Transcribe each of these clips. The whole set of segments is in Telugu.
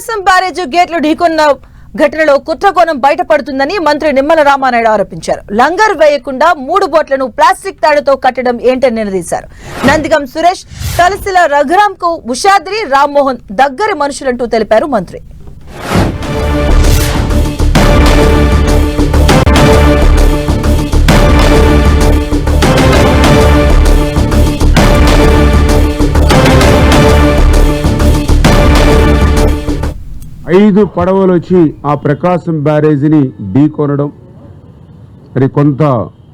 ప్రకాశం బ్యారేజ్ గేట్లు ఢీకొన్న ఘటనలో కుట్రకోణం బయటపడుతుందని మంత్రి నిమ్మల రామానాయుడు ఆరోపించారు. లంగర్ వేయకుండా 3 బోట్లను ప్లాస్టిక్ తాడుతో కట్టడం ఏంటని నిలదీశారు. నందిగం సురేష్, తలసిల రఘురాం కు ఉషాద్రి, రామ్మోహన్ దగ్గరి మనుషులంటూ తెలిపారు మంత్రి. ఐదు పడవలు వచ్చి ఆ ప్రకాశం బ్యారేజీని ఢీకొనడం మరి కొంత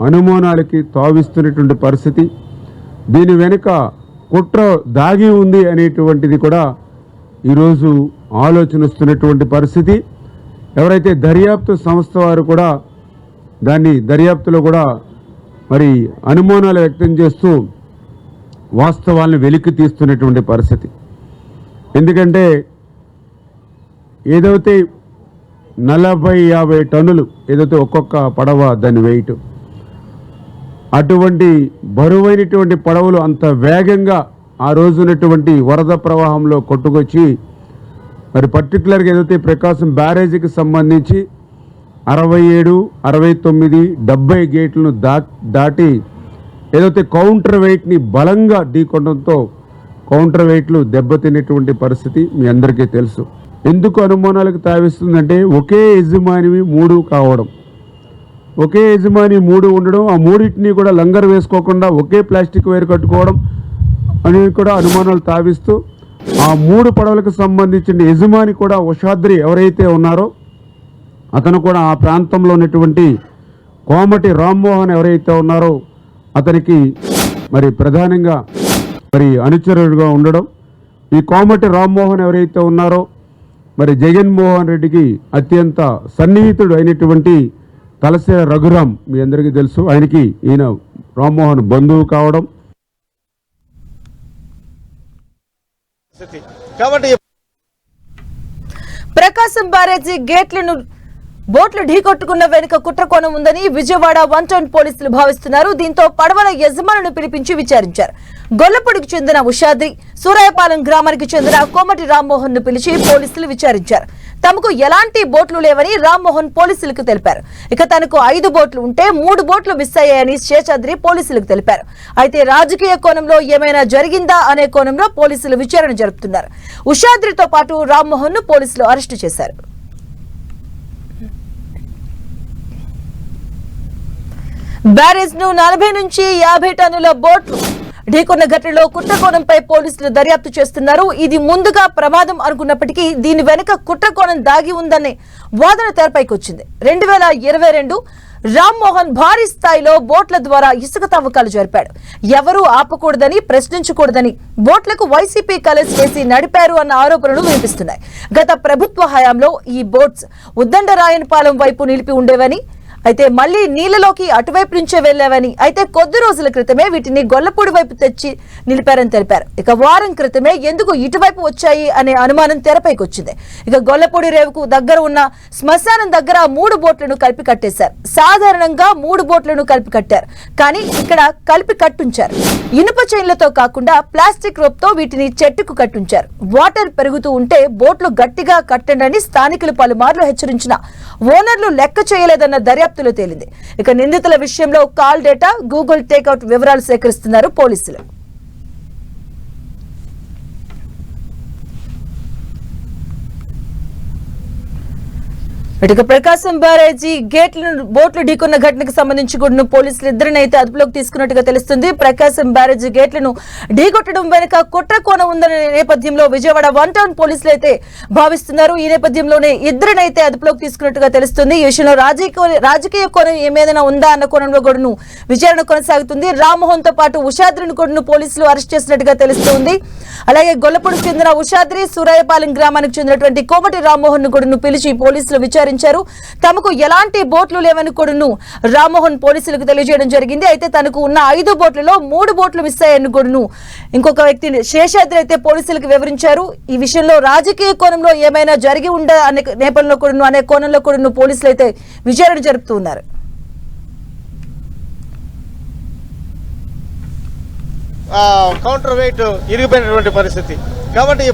అనుమానాలకి తావిస్తున్నటువంటి పరిస్థితి. దీని వెనుక కుట్ర దాగి ఉంది అనేటువంటిది కూడా ఈరోజు ఆలోచన వస్తున్నటువంటి పరిస్థితి. ఎవరైతే దర్యాప్తు సంస్థ వారు కూడా దాన్ని దర్యాప్తులో కూడా మరి అనుమానాలు వ్యక్తం చేస్తూ వాస్తవాలను వెలికి తీస్తున్నటువంటి పరిస్థితి. ఎందుకంటే ఏదైతే 40-50 టన్నులు ఏదైతే ఒక్కొక్క పడవ దాన్ని వెయిట్, అటువంటి బరువైనటువంటి పడవలు అంత వేగంగా ఆ రోజునటువంటి వరద ప్రవాహంలో కొట్టుకొచ్చి మరి పర్టికులర్గా ఏదైతే ప్రకాశం బ్యారేజీకి సంబంధించి 67, 69, 70 గేట్లను దాటి ఏదైతే కౌంటర్ వెయిట్ని బలంగా ఢీకొనడంతో కౌంటర్ వెయిట్లు దెబ్బతినేటువంటి పరిస్థితి మీ అందరికీ తెలుసు. ఎందుకు అనుమానాలకు తావిస్తుందంటే ఒకే యజమానివి 3 కావడం, ఒకే యజమాని 3 ఉండడం, ఆ 3టిని కూడా లంగర్ వేసుకోకుండా ఒకే ప్లాస్టిక్ వైర్ కట్టుకోవడం అని కూడా అనుమానాలు తావిస్తూ ఆ 3 పడవలకు సంబంధించిన యజమాని కూడా ఉషాద్రి ఎవరైతే ఉన్నారో అతను కూడా ఆ ప్రాంతంలో ఉన్నటువంటి కోమటి రామ్మోహన్ ఎవరైతే ఉన్నారో అతనికి మరి ప్రధానంగా మరి అనుచరుడుగా ఉండడం. ఈ కోమటి రామ్మోహన్ ఎవరైతే ఉన్నారో మరి జగన్మోహన్ రెడ్డికి అత్యంత సన్నిహితుడు అయినటువంటి తలసిల రఘురాం మీ అందరికీ తెలుసు. ఆయనకి ఈయన రామ్మోహన్ బంధువు కావడం. ప్రకాశం బ్యారేజీ గేట్లను బోట్లు ఢీకొట్టుకున్న వెనుక కుట్రకోణం ఉందని విజయవాడ 1 టౌన్ పోలీసులు భావిస్తున్నారు. దీంతో పడవల యజమానులను పిలిపించి విచారించారు. గొల్లపూడికి చెందిన ఉషాద్రి, సూరాయపాలెం గ్రామానికి చెందిన కోమటి రామ్మోహన్ ను పిలిచి పోలీసులు విచారించారు. తమకు ఎలాంటి బోట్లు లేవని రామ్మోహన్ పోలీసులకు తెలిపారు. ఇక తనకు 5 బోట్లు ఉంటే 3 బోట్లు మిస్ అయ్యాయని శేషాద్రి పోలీసులకు తెలిపారు. అయితే రాజకీయ కోణంలో ఏమైనా జరిగిందా అనే కోణంలో పోలీసులు విచారణ జరుపుతున్నారు. ఉషాద్రితో పాటు రామ్మోహన్ ను పోలీసులు అరెస్టు చేశారు. బ్యారేజ్ ను 40 నుంచి 50 టన్నుల బోట్లు ఢీకొన్న ఘటనలో కుట్రకోణంపై పోలీసులు దర్యాప్తు చేస్తున్నారు. ఇది ముందుగా ప్రమాదం అనుకున్నప్పటికీ దీని వెనుక కుట్రకోణం దాగి ఉందనే వాదన తెరపైకి వచ్చింది. 2022 రామ్మోహన్ భారీ స్థాయిలో బోట్ల ద్వారా ఇసుక తవ్వకాలు జరిపాడు. ఎవరూ ఆపకూడదని, ప్రశ్నించకూడదని బోట్లకు వైసీపీ కలర్స్ వేసి నడిపారు అన్న ఆరోపణలు వినిపిస్తున్నాయి. గత ప్రభుత్వ హయాంలో ఈ బోట్స్ ఉద్దండరాయనపాలెం వైపు నిలిపి ఉండేవని, అయితే మళ్లీ నీళ్లలోకి అటువైపు నుంచే వెళ్లేవని, అయితే కొద్ది రోజుల క్రితమే వీటిని గొల్లపూడి వైపు తెచ్చి నిలిపారని తెలిపారు. ఇక వారం క్రితమే ఎందుకు ఇటువైపు వచ్చాయి అనే అనుమానం తెరపైకి వచ్చింది. ఇక గొల్లపూడి రేవుకు దగ్గర ఉన్న శ్మశానం దగ్గర 3 బోట్లను కలిపి కట్టేశారు. సాధారణంగా 3 బోట్లను కలిపి కట్టారు, కానీ ఇక్కడ కలిపి కట్టుంచారు. ఇనుప చైన్లతో కాకుండా ప్లాస్టిక్ రోప్ తో వీటిని చెట్టుకు కట్టుంచారు. వాటర్ పెరుగుతూ ఉంటే బోట్లు గట్టిగా కట్టండి స్థానికులు పలుమార్లు హెచ్చరించిన ఓనర్లు లెక్క చేయలేదన్న దర్యాప్తులో తేలింది. ఇక నిందితుల విషయంలో కాల్ డేటా, గూగుల్ టేక్అవుట్ వివరాలు సేకరిస్తున్నారు పోలీసులు. ఇటుక ప్రకాశం బ్యారేజీ గేట్లను బోట్లు ఢీకొన్న ఘటనకు సంబంధించి కూడా పోలీసులు ఇద్దరినైతే అదుపులోకి తీసుకున్నట్టుగా తెలుస్తుంది. ప్రకాశం బ్యారేజీ గేట్లను ఢీకొట్టడం వెనుక కుట్రకోణం ఉందనే నేపథ్యంలో విజయవాడ 1 టౌన్ పోలీసులు అయితే భావిస్తున్నారు. ఈ నేపథ్యంలోనే ఇద్దరినైతే అదుపులోకి తీసుకున్నట్టుగా తెలుస్తుంది. ఈ విషయంలో రాజకీయ కోణం ఏమైనా ఉందా అన్న కోణంలో కూడా విచారణ కొనసాగుతుంది. రామ్మోహన్ తో పాటు ఉషాద్రిని కూడా పోలీసులు అరెస్ట్ చేసినట్టుగా తెలుస్తుంది. అలాగే గొల్లపూడికి చెందిన ఉషాద్రి, సూరాయపాలెం గ్రామానికి చెందినటువంటి కోమటి రామ్మోహన్ ను కూడా పిలిచి పోలీసులు విచారించారు. తమకు ఎలాంటి బోట్లు లేవని కూడా రామ్మోహన్ పోలీసులకు తెలియజేయడం జరిగింది. అయితే తనకు ఉన్న 5 బోట్లలో 3 బోట్లు మిస్ అయ్యాయని కూడా ఇంకొక వ్యక్తి శేషాద్రి అయితే పోలీసులకు వివరించారు. ఈ విషయంలో రాజకీయ కోణంలో ఏమైనా జరిగి ఉందా అనే నేపథ్యంలో కూడా అనే కోణంలో కూడా పోలీసులు అయితే విచారణ జరుపుతున్నారు. కౌంటర్ వెయిట్ ఇరిగిపోయినటువంటి పరిస్థితి కాబట్టి